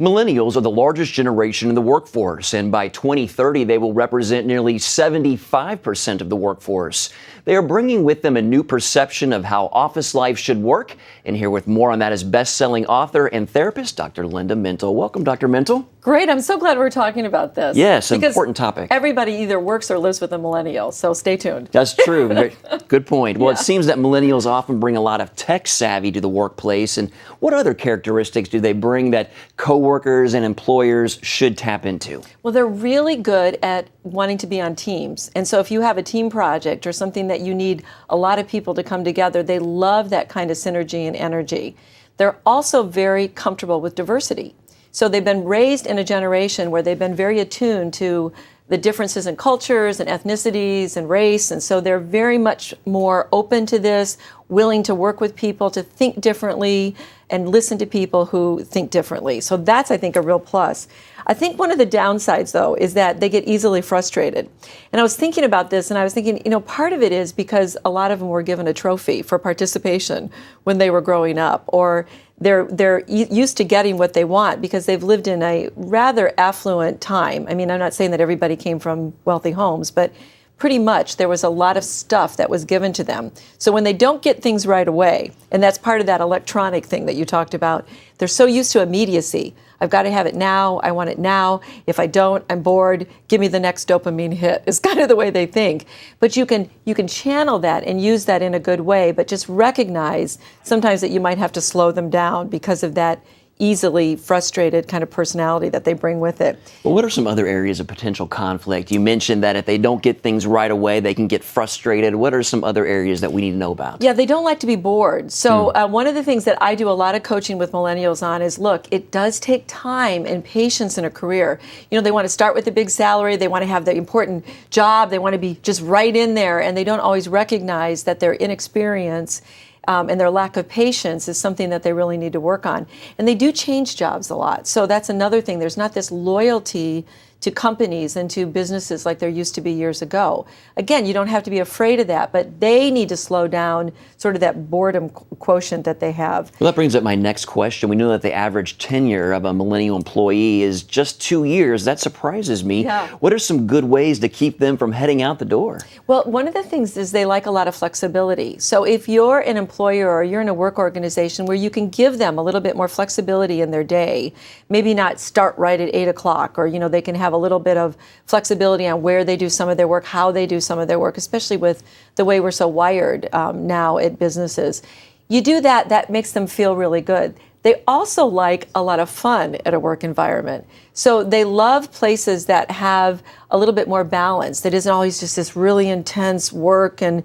Millennials are the largest generation in the workforce, and by 2030, they will represent nearly 75% of the workforce. They are bringing with them a new perception of how office life should work. And here with more on that is best-selling author and therapist, Dr. Linda Mental. Welcome, Dr. Mental. Great. I'm so glad we're talking about this. Yes, important topic. Everybody either works or lives with a millennial, so stay tuned. That's true. Good point. Well, Yeah. It seems that millennials often bring a lot of tech savvy to the workplace. And what other characteristics do they bring that coworkers and employers should tap into? Well, they're really good at wanting to be on teams. And so if you have a team project or something that you need a lot of people to come together, they love that kind of synergy and energy. They're also very comfortable with diversity. So they've been raised in a generation where they've been very attuned to the differences in cultures and ethnicities and race. And so they're very much more open to this, willing to work with people, to think differently and listen to people who think differently. So that's, I think, a real plus. I think one of the downsides, though, is that they get easily frustrated. And I was thinking about this, and I was thinking, part of it is because a lot of them were given a trophy for participation when they were growing up, or they're used to getting what they want because they've lived in a rather affluent time. I mean, I'm not saying that everybody came from wealthy homes, but pretty much there was a lot of stuff that was given to them. So when they don't get things right away, and that's part of that electronic thing that you talked about, they're so used to immediacy. I've got to have it now. I want it now. If I don't, I'm bored. Give me the next dopamine hit. It's kind of the way they think. But you can channel that and use that in a good way, but just recognize sometimes that you might have to slow them down because of that easily frustrated kind of personality that they bring with it. Well, what are some other areas of potential conflict? You mentioned that if they don't get things right away, they can get frustrated. What are some other areas that we need to know about? Yeah, they don't like to be bored. So one of the things that I do a lot of coaching with millennials on is, look, it does take time and patience in a career. They want to start with a big salary. They want to have the important job. They want to be just right in there. And they don't always recognize that their inexperience and their lack of patience is something that they really need to work on. And they do change jobs a lot. So that's another thing. There's not this loyalty to companies and to businesses like there used to be years ago. Again, you don't have to be afraid of that, but they need to slow down sort of that boredom quotient that they have. Well, that brings up my next question. We know that the average tenure of a millennial employee is just 2 years. That surprises me. Yeah. What are some good ways to keep them from heading out the door? Well, one of the things is they like a lot of flexibility. So if you're an employer or you're in a work organization where you can give them a little bit more flexibility in their day, maybe not start right at 8 o'clock, or they can have a little bit of flexibility on where they do some of their work, how they do some of their work, especially with the way we're so wired now at businesses. You do that, that makes them feel really good. They also like a lot of fun at a work environment. So they love places that have a little bit more balance, that isn't always just this really intense work and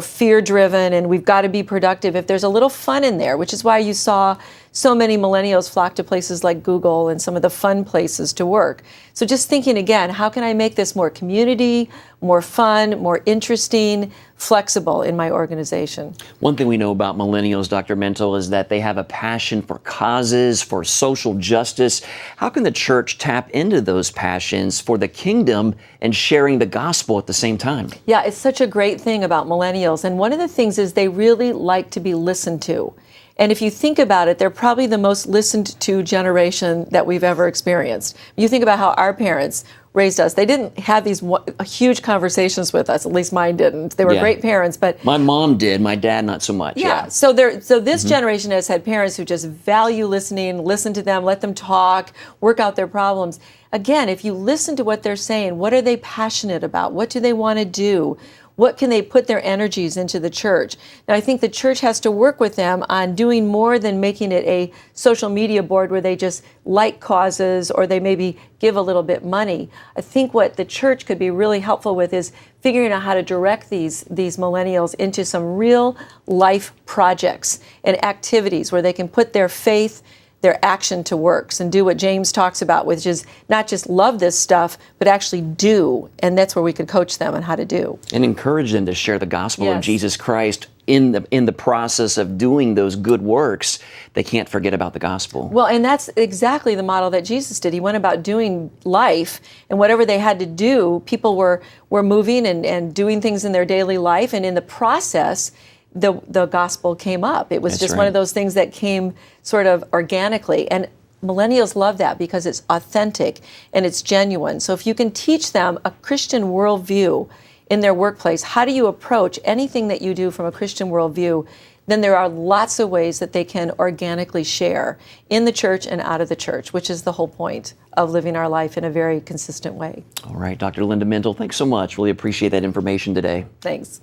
fear-driven and we've got to be productive. If there's a little fun in there, which is why you saw so many millennials flock to places like Google and some of the fun places to work. So just thinking again, how can I make this more community, more fun, more interesting, flexible in my organization? One thing we know about millennials, Dr. Mental, is that they have a passion for causes, for social justice. How can the church tap into those passions for the kingdom and sharing the gospel at the same time? Yeah, it's such a great thing about millennials. And one of the things is they really like to be listened to. And if you think about it, they're probably the most listened to generation that we've ever experienced. You think about how our parents raised us. They didn't have these huge conversations with us. At least mine didn't. They were great parents, but my mom did. My dad, not so much. Yeah. So this generation has had parents who just value listening, listen to them, let them talk, work out their problems. Again, if you listen to what they're saying, what are they passionate about? What do they want to do? What can they put their energies into the church? Now, I think the church has to work with them on doing more than making it a social media board where they just like causes or they maybe give a little bit money. I think what the church could be really helpful with is figuring out how to direct these millennials into some real life projects and activities where they can put their faith, their action to works and do what James talks about, which is not just love this stuff, but actually do. And that's where we could coach them on how to do. And encourage them to share the gospel of Yes. Jesus Christ in the process of doing those good works. They can't forget about the gospel. Well, and that's exactly the model that Jesus did. He went about doing life, and whatever they had to do, people were moving and doing things in their daily life, and in the process, the gospel came up. It was That's just right. one of those things that came sort of organically. And millennials love that because it's authentic and it's genuine. So if you can teach them a Christian worldview in their workplace, how do you approach anything that you do from a Christian worldview, then there are lots of ways that they can organically share in the church and out of the church, which is the whole point of living our life in a very consistent way. All right, Dr. Linda Mendel, thanks so much. Really appreciate that information today. Thanks.